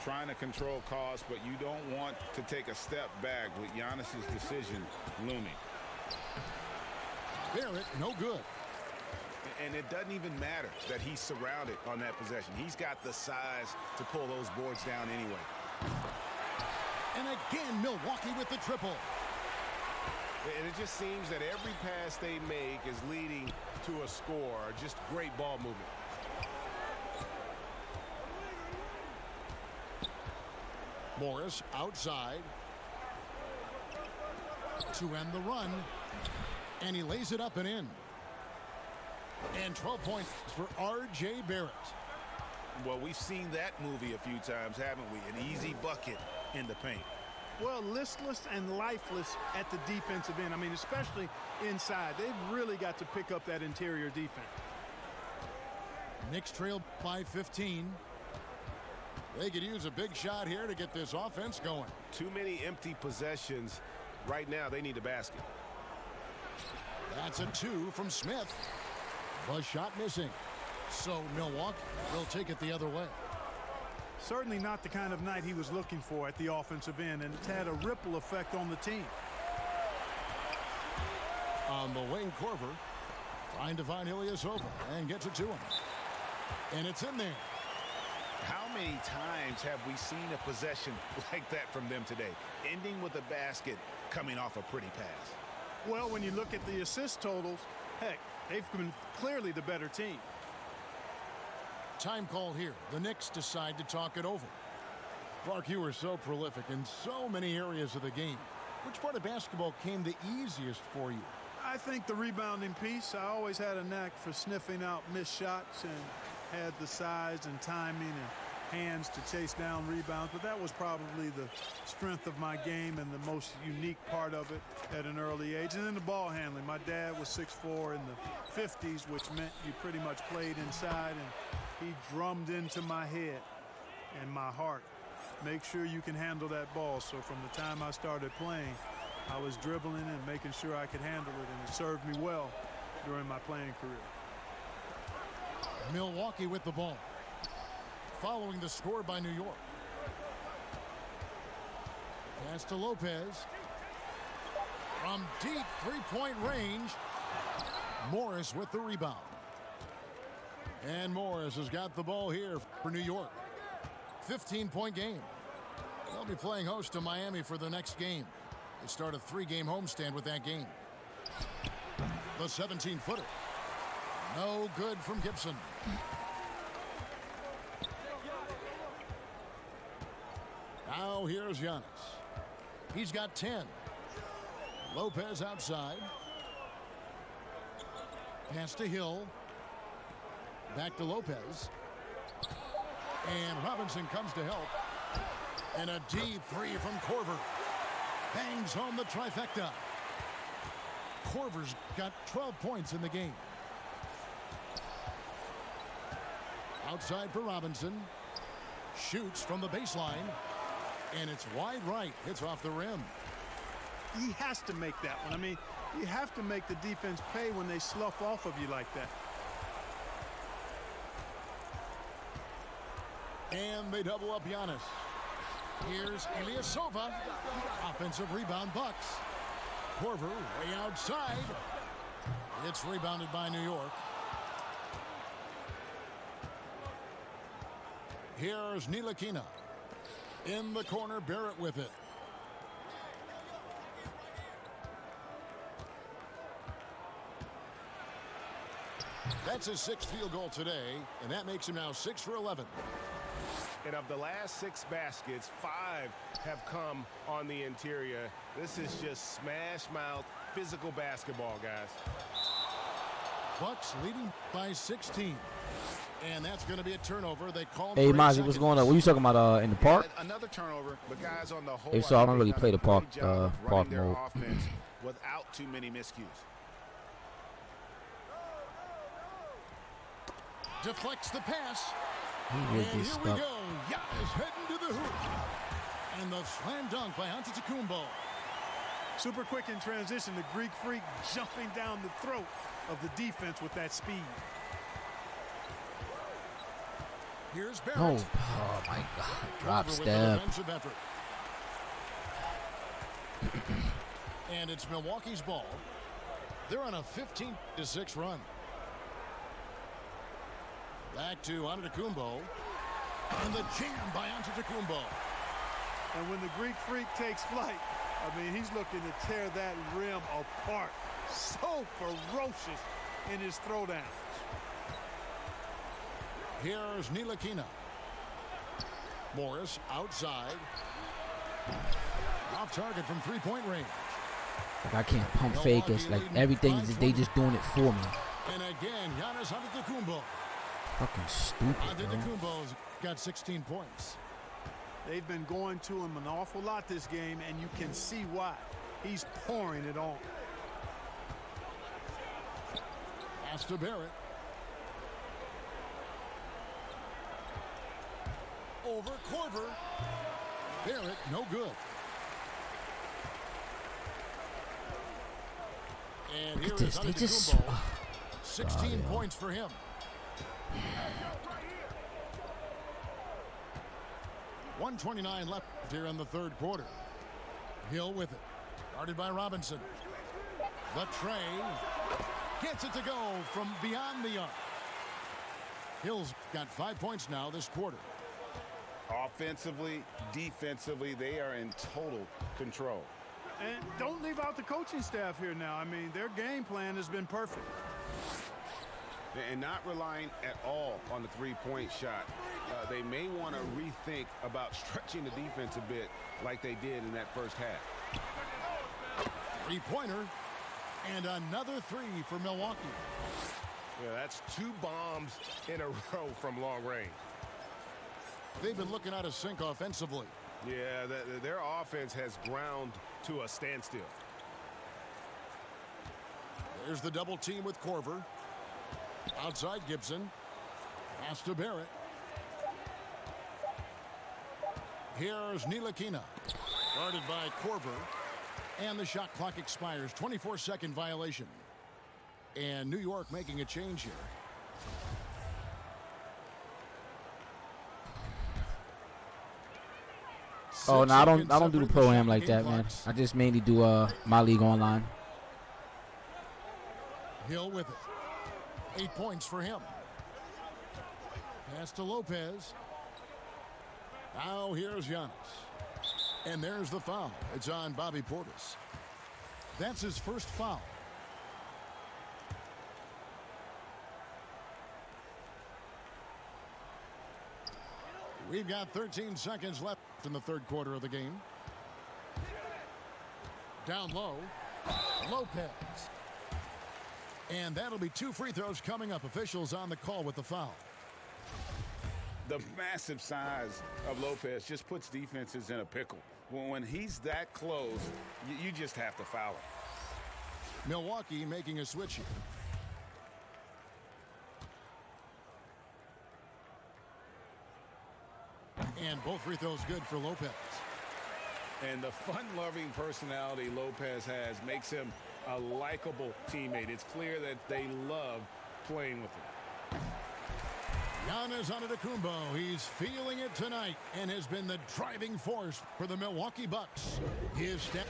Trying to control costs, but you don't want to take a step back with Giannis's decision looming. Barrett, no good. And it doesn't even matter that he's surrounded on that possession. He's got the size to pull those boards down anyway. And again, Milwaukee with the triple. And it just seems that every pass they make is leading to a score. Just great ball movement. Morris outside to end the run. And he lays it up and in. And 12 points for R.J. Barrett. Well, we've seen that movie a few times, haven't we? An easy bucket in the paint. Well, listless and lifeless at the defensive end. I mean, especially inside. They've really got to pick up that interior defense. Knicks trail by 15. They could use a big shot here to get this offense going. Too many empty possessions. Right now, they need a basket. That's a 2 from Smith. The shot missing. So Milwaukee will take it the other way. Certainly not the kind of night he was looking for at the offensive end, and it's had a ripple effect on the team. On the wing, Korver trying to find Ilyasova and gets it to him. And it's in there. How many times have we seen a possession like that from them today? Ending with a basket, coming off a pretty pass. Well, when you look at the assist totals, heck, they've been clearly the better team. Time call here. The Knicks decide to talk it over. Clark, you were so prolific in so many areas of the game. Which part of basketball came the easiest for you? I think the rebounding piece. I always had a knack for sniffing out missed shots and had the size and timing and hands to chase down rebounds, but that was probably the strength of my game and the most unique part of it at an early age. And then the ball handling. My dad was 6'4" in the 50s, which meant you pretty much played inside, and he drummed into my head and my heart. Make sure you can handle that ball. So from the time I started playing, I was dribbling and making sure I could handle it, and it served me well during my playing career. Milwaukee with the ball. Following the score by New York. Pass to Lopez. From deep three-point range, Morris with the rebound. And Morris has got the ball here for New York. 15-point game. They'll be playing host to Miami for the next game. They start a 3-game homestand with that game. The 17-footer. No good from Gibson. Now here's Giannis. He's got 10. Lopez outside. Pass to Hill. Back to Lopez. And Robinson comes to help. And a deep three from Korver. Bangs home the trifecta. Korver's got 12 points in the game. Outside for Robinson. Shoots from the baseline. And it's wide right. Hits off the rim. He has to make that one. I mean, you have to make the defense pay when they slough off of you like that. And they double up Giannis. Here's Ilyasova. Offensive rebound, Bucks. Korver way outside. It's rebounded by New York. Here's Ntilikina. In the corner, Barrett with it. That's his 6th field goal today, and that makes him now 6 for 11. And of the last 6 baskets, 5 have come on the interior. This is just smash-mouth, physical basketball, guys. Bucks leading by 16. And that's going to be a turnover. They call. Hey, Mozzie, what's going on? What are you talking about in the park? Another turnover, but guys on the whole. Hey, so I don't really play the park park mode. Offense without too many miscues. Deflects the pass. He will And be here stuck. we go. Giannis heading to the hoop. And the slam dunk by Antetokounmpo. Super quick in transition. The Greek freak jumping down the throat of the defense with that speed. Here's Barrett. Oh my God. Drop Korver with step. the defensive effort. And it's Milwaukee's ball. They're on a 15-6 run. Back to Antetokounmpo. And the jam by Antetokounmpo. And when the Greek freak takes flight, I mean, he's looking to tear that rim apart. So ferocious in his throwdown. Here's Ntilikina. Morris outside. Off target from 3-point range. Like I can't pump fake. It's like everything they just doing it for me. And again, Giannis Antetokounmpo. Fucking stupid, bro. Antetokounmpo's got 16 points. They've been going to him an awful lot this game, and you can see why. He's pouring it on. Pass to Barrett. over Korver. Barrett, no good. And here is They just Antetokounmpo. 16 points for him. .129 left here in the third quarter. Hill with it. Guarded by Robinson. The tray. Gets it to go from beyond the arc. Hill's got 5 points now this quarter. Offensively, defensively, they are in total control. And don't leave out the coaching staff here now. I mean, their game plan has been perfect. And not relying at all on the three-point shot. They may want to rethink about stretching the defense a bit like they did in that first half. Three-pointer. And another three for Milwaukee. Yeah, that's 2 bombs in a row from long range. They've been looking out of sync offensively. Yeah, their offense has ground to a standstill. There's the double team with Korver. Outside Gibson. Pass to Barrett. Here's Ntilikina. Guarded by Korver. And the shot clock expires. 24-second violation. And New York making a change here. Oh no, I don't do the pro-am like that, man. I just mainly do my league online. Hill with it. 8 points for him. Pass to Lopez. Now here's Giannis. And there's the foul. It's on Bobby Portis. That's his first foul. We've got 13 seconds left in the third quarter of the game. Down low. Lopez. And that'll be 2 free throws coming up. Officials on the call with the foul. The massive size of Lopez just puts defenses in a pickle. When he's that close, you just have to foul him. Milwaukee making a switch here. And both free throws good for Lopez. And the fun-loving personality Lopez has makes him a likable teammate. It's clear that they love playing with him. Giannis Antetokounmpo, he's feeling it tonight and has been the driving force for the Milwaukee Bucks. His step.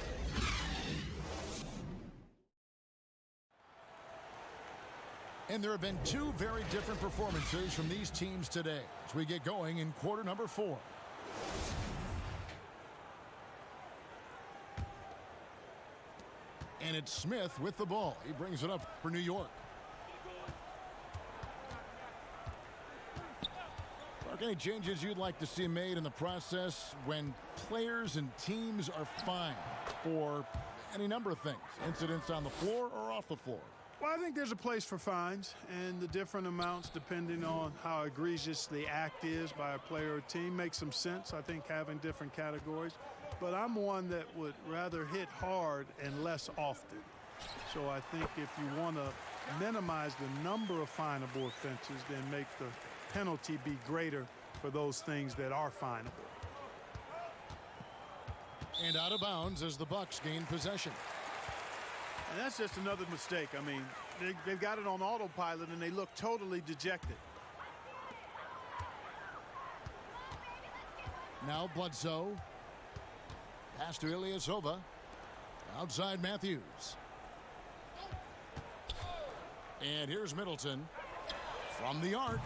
And there have been 2 very different performances from these teams today as we get going in quarter number 4. And it's Smith with the ball. He brings it up for New York. Any changes you'd like to see made in the process when players and teams are fined for any number of things, incidents on the floor or off the floor? Well, I think there's a place for fines and the different amounts depending on how egregious the act is by a player or team makes some sense. I think having different categories, but I'm one that would rather hit hard and less often. So I think if you want to minimize the number of finable offenses, then make the penalty be greater for those things that are finable. And out of bounds as the Bucks gain possession. And that's just another mistake. I mean, they've got it on autopilot and they look totally dejected. Now Bledsoe. Pass to Ilyasova. Outside Matthews. And here's Middleton from the arc.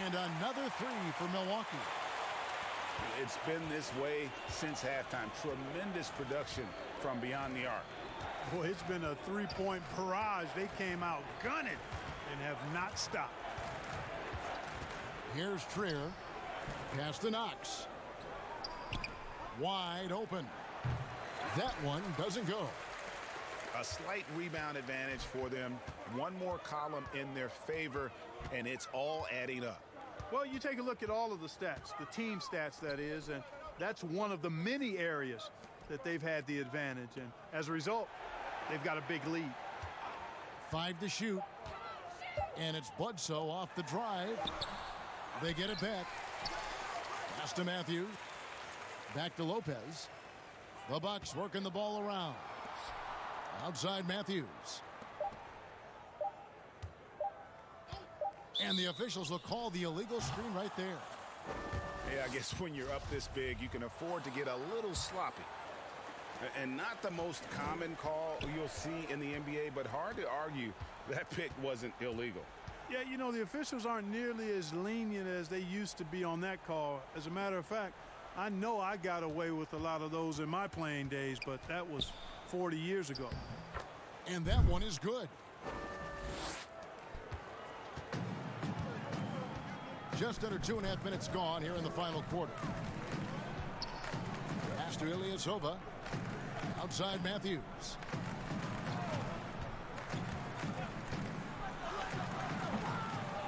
And another 3 for Milwaukee. It's been this way since halftime. Tremendous production from beyond the arc. Boy, it's been a 3-point barrage. They came out gunning and have not stopped. Here's Trier. Pass to Knox. Wide open. That one doesn't go. A slight rebound advantage for them. One more column in their favor, and it's all adding up. Well, you take a look at all of the stats, the team stats, that is, and that's one of the many areas that they've had the advantage. And as a result, they've got a big lead. 5 to shoot. And it's Bledsoe off the drive. They get it back. Pass to Matthews. Back to Lopez. The Bucks working the ball around. Outside Matthews. And the officials will call the illegal screen right there. Yeah, I guess when you're up this big, you can afford to get a little sloppy. And not the most common call you'll see in the NBA, but hard to argue that pick wasn't illegal. Yeah, you know, the officials aren't nearly as lenient as they used to be on that call. As a matter of fact, I know I got away with a lot of those in my playing days, but that was 40 years ago. And that one is good. Just under 2.5 minutes gone here in the final quarter. Pass to Ilyasova. Outside Matthews.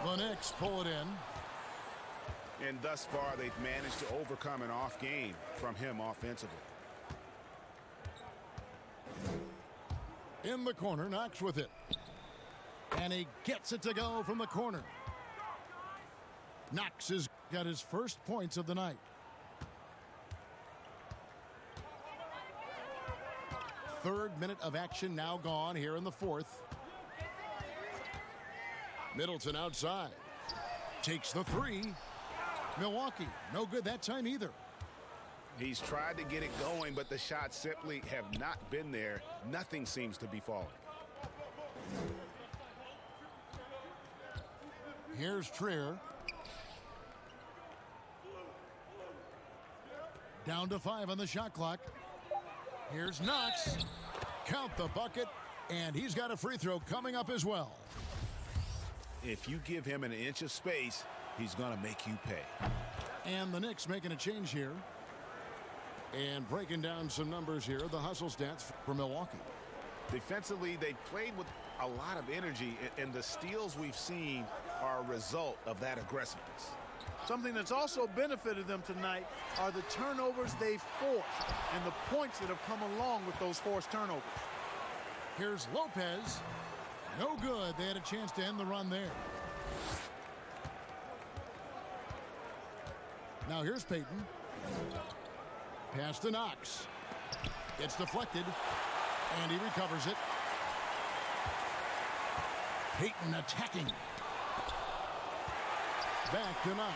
The Knicks pull it in. And thus far, they've managed to overcome an off game from him offensively. In the corner, Knox with it. And he gets it to go from the corner. Knox has got his first points of the night. Third minute of action now gone here in the fourth. Middleton outside. Takes the three. Milwaukee, no good that time either. He's tried to get it going, but the shots simply have not been there. Nothing seems to be falling. Here's Trier. Down to 5 on the shot clock. Here's Knox. Count the bucket, and he's got a free throw coming up as well. If you give him an inch of space, he's going to make you pay. And the Knicks making a change here. And breaking down some numbers here, the hustle stats for Milwaukee. Defensively, they played with a lot of energy, and the steals we've seen are a result of that aggressiveness. Something that's also benefited them tonight are the turnovers they've forced and the points that have come along with those forced turnovers. Here's Lopez. No good. They had a chance to end the run there. Now here's Payton. Pass to Knox. It's deflected, and he recovers it. Payton attacking. Back to Knox.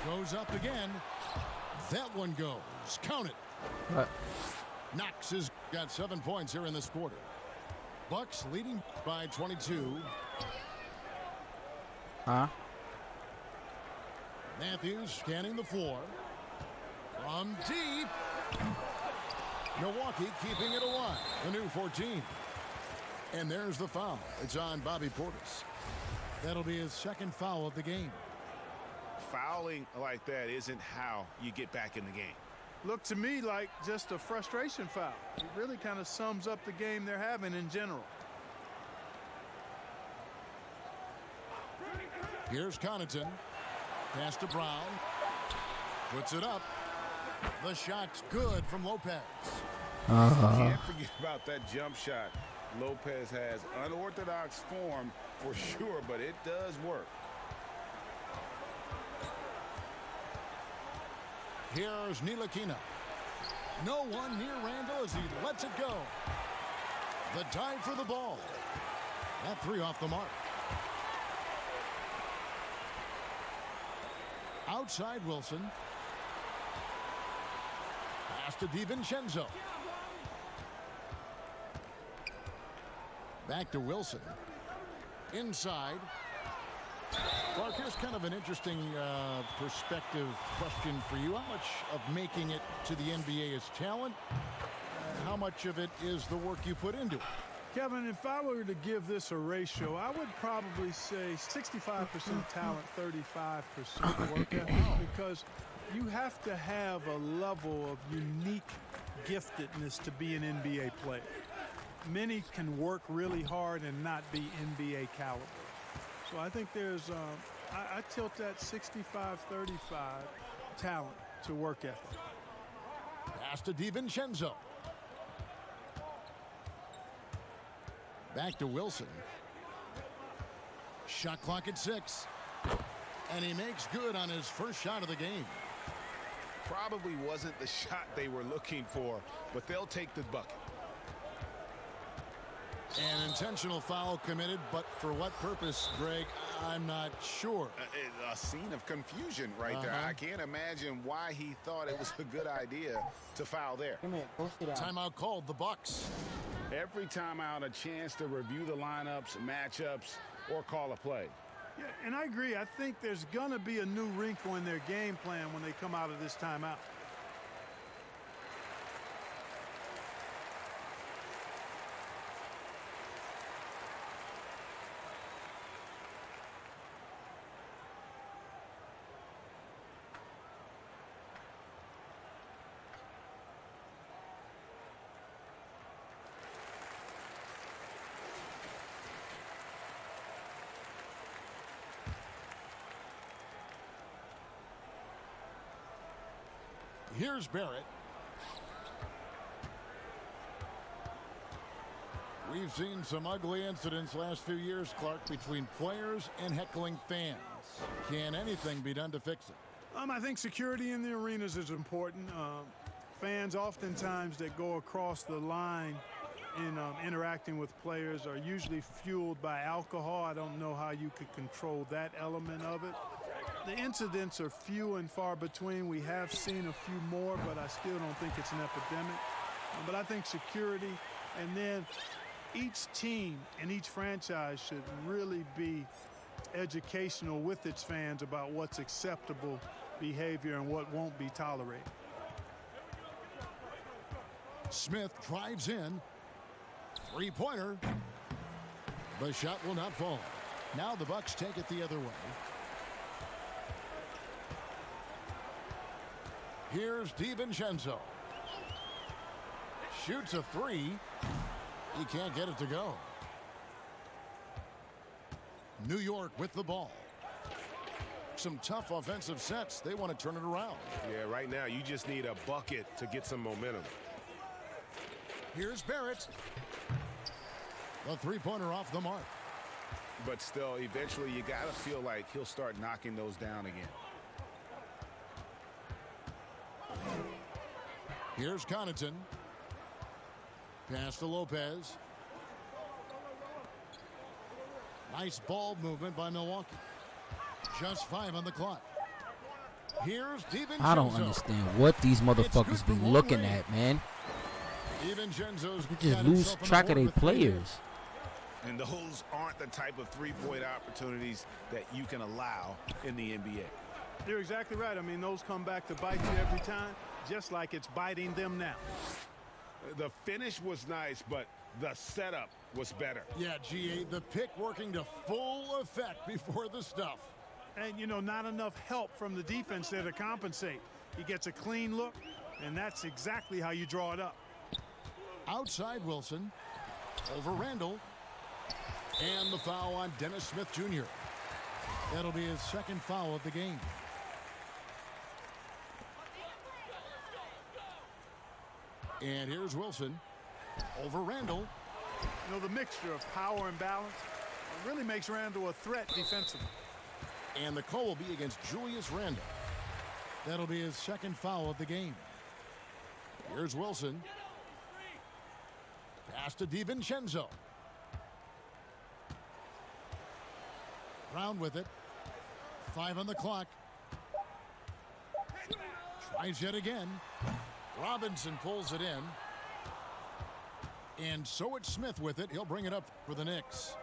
Goes up again. That one goes. Count it. What? Knox has got 7 points here in this quarter. Bucks leading by 22. Huh? Matthews scanning the floor. From deep. Milwaukee keeping it alive. The new 14. And there's the foul. It's on Bobby Portis. That'll be his second foul of the game. Fouling like that isn't how you get back in the game. Looked to me like just a frustration foul. It really kind of sums up the game they're having in general. Here's Connaughton. Pass to Brown. Puts it up. The shot's good from Lopez. Can't forget about that jump shot. Lopez has unorthodox form for sure, but it does work. Here's Ntilikina. No one near Randall as he lets it go. The dive for the ball. That three off the mark. Outside Wilson. Pass to DiVincenzo. Back to Wilson. Inside. Clark, here's kind of an interesting perspective question for you. How much of making it to the NBA is talent? How much of it is the work you put into it? Kevin, if I were to give this a ratio, I would probably say 65% talent, 35% work ethic, because you have to have a level of unique giftedness to be an NBA player. Many can work really hard and not be NBA caliber. So I think there's, I tilt that 65-35 talent to work ethic. Pass to DiVincenzo. Back to Wilson. Shot clock at 6. And he makes good on his first shot of the game. Probably wasn't the shot they were looking for, but they'll take the bucket. An intentional foul committed, but for what purpose, Greg, I'm not sure. A scene of confusion right there. I can't imagine why he thought it was a good idea to foul there. Timeout called, the Bucks. Every timeout, a chance to review the lineups, matchups, or call a play. Yeah, and I agree. I think there's going to be a new wrinkle in their game plan when they come out of this timeout. Here's Barrett. We've seen some ugly incidents last few years, Clark, between players and heckling fans. Can anything be done to fix it? I think security in the arenas is important. Fans oftentimes that go across the line in interacting with players are usually fueled by alcohol. I don't know how you could control that element of it. The incidents are few and far between. We have seen a few more, but I still don't think it's an epidemic. But I think security, and then each team and each franchise should really be educational with its fans about what's acceptable behavior and what won't be tolerated. Smith drives in. Three-pointer. The shot will not fall. Now the Bucks take it the other way. Here's DiVincenzo. Shoots a three. He can't get it to go. New York with the ball. Some tough offensive sets. They want to turn it around. Yeah, right now you just need a bucket to get some momentum. Here's Barrett. The three-pointer off the mark. But still, eventually you got to feel like he'll start knocking those down again. Here's Connaughton. Pass to Lopez. Nice ball movement by Milwaukee. Just 5 on the clock. Here's DiVincenzo. I don't understand what these motherfuckers be looking at, man. DiVincenzo's They just lose track of their players. And those aren't the type of three-point opportunities that you can allow in the NBA. You're exactly right. I mean, those come back to bite you every time, just like it's biting them now. The finish was nice, but the setup was better. Yeah, GA, the pick working to full effect before the stuff. And, you know, not enough help from the defense there to compensate. He gets a clean look, and that's exactly how you draw it up. Outside Wilson. Over Randall. And the foul on Dennis Smith Jr. That'll be his second foul of the game. And here's Wilson. Over Randall. You know, the mixture of power and balance really makes Randall a threat defensively. And the call will be against Julius Randall. That'll be his second foul of the game. Here's Wilson. Pass to DiVincenzo. Brown with it. 5 on the clock. Tries yet again. Robinson pulls it in. And so it's Smith with it. He'll bring it up for the Knicks.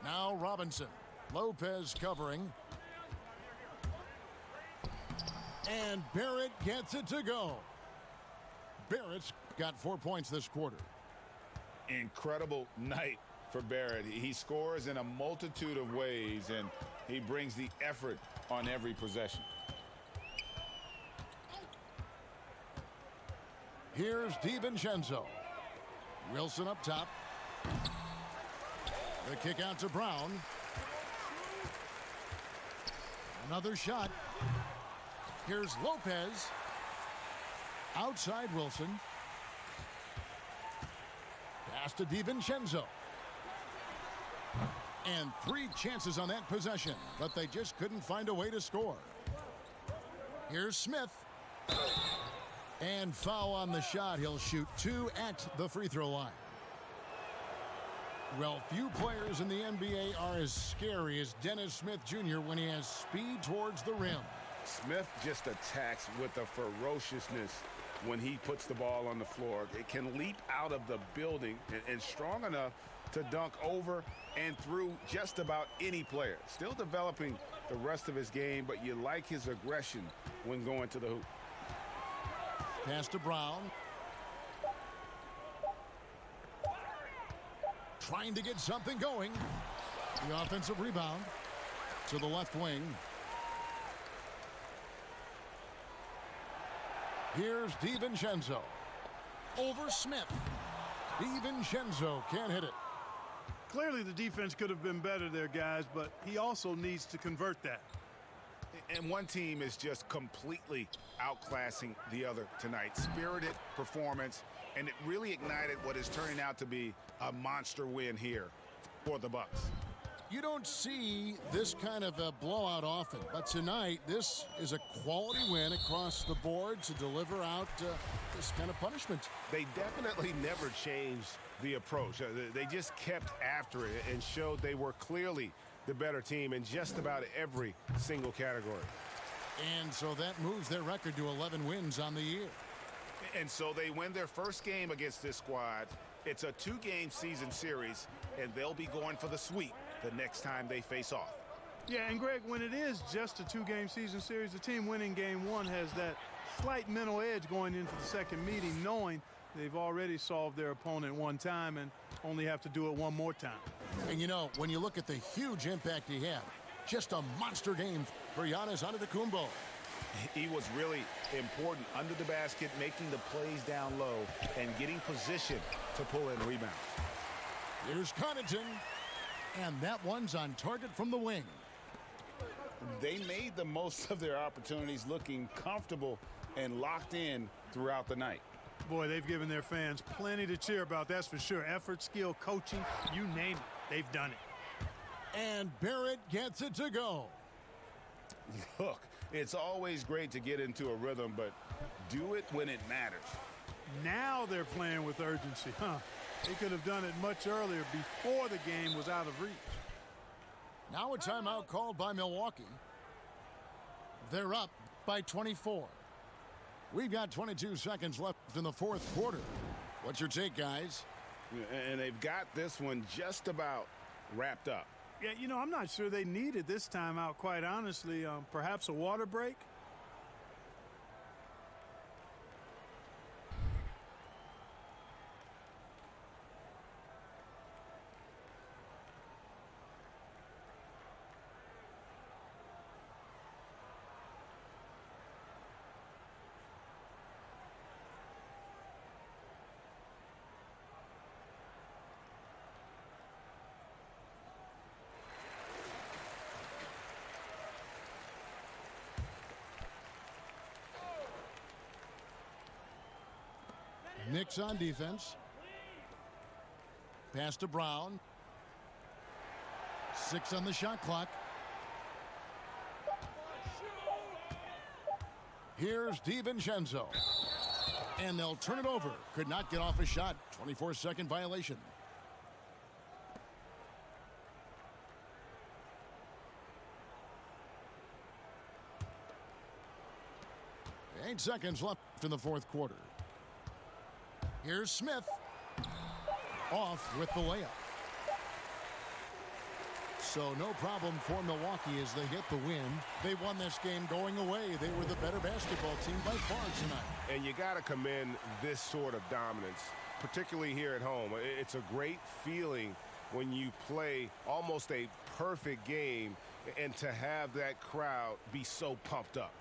Now Robinson. Lopez covering. And Barrett gets it to go. Barrett's got 4 points this quarter. Incredible night for Barrett. He scores in a multitude of ways, and he brings the effort on every possession. Here's DiVincenzo. Wilson up top. The kick out to Brown. Another shot. Here's Lopez. Outside Wilson. Pass to DiVincenzo. And 3 chances on that possession, but they just couldn't find a way to score. Here's Smith. And foul on the shot. He'll shoot 2 at the free throw line. Well, few players in the NBA are as scary as Dennis Smith Jr. when he has speed towards the rim. Smith just attacks with a ferociousness when he puts the ball on the floor. It can leap out of the building and strong enough to dunk over and through just about any player. Still developing the rest of his game, but you like his aggression when going to the hoop. Pass to Brown. Trying to get something going. The offensive rebound to the left wing. Here's DiVincenzo. Over Smith. DiVincenzo can't hit it. Clearly the defense could have been better there, guys, but he also needs to convert that. And one team is just completely outclassing the other tonight. Spirited performance, and it really ignited what is turning out to be a monster win here for the Bucks. You don't see this kind of a blowout often, but tonight this is a quality win across the board to deliver out this kind of punishment. They definitely never changed the approach. They just kept after it and showed they were clearly the better team in just about every single category. And so that moves their record to 11 wins on the year. And so they win their first game against this squad. It's a 2-game season series, and they'll be going for the sweep the next time they face off. Yeah, and Greg, when it is just a 2-game season series, the team winning game 1 has that slight mental edge going into the second meeting, knowing they've already solved their opponent one time and only have to do it one more time. And you know, when you look at the huge impact he had, just a monster game for Giannis Antetokounmpo. He was really important under the basket, making the plays down low and getting position to pull in rebounds. Here's Connaughton, and that one's on target from the wing. They made the most of their opportunities, looking comfortable and locked in throughout the night. Boy, they've given their fans plenty to cheer about, that's for sure. Effort, skill, coaching, you name it, they've done it. And Barrett gets it to go. Look, it's always great to get into a rhythm, but do it when it matters. Now they're playing with urgency, huh? They could have done it much earlier before the game was out of reach. Now a timeout called by Milwaukee. They're up by 24. We've got 22 seconds left in the fourth quarter. What's your take, guys? And they've got this one just about wrapped up. Yeah, you know, I'm not sure they needed this timeout, quite honestly. Perhaps a water break? Knicks on defense. Pass to Brown. 6 on the shot clock. Here's DiVincenzo. And they'll turn it over. Could not get off a shot. 24-second violation. Eight seconds left in the fourth quarter. Here's Smith. Off with the layup. So no problem for Milwaukee as they get the win. They won this game going away. They were the better basketball team by far tonight. And you got to commend this sort of dominance, particularly here at home. It's a great feeling when you play almost a perfect game and to have that crowd be so pumped up.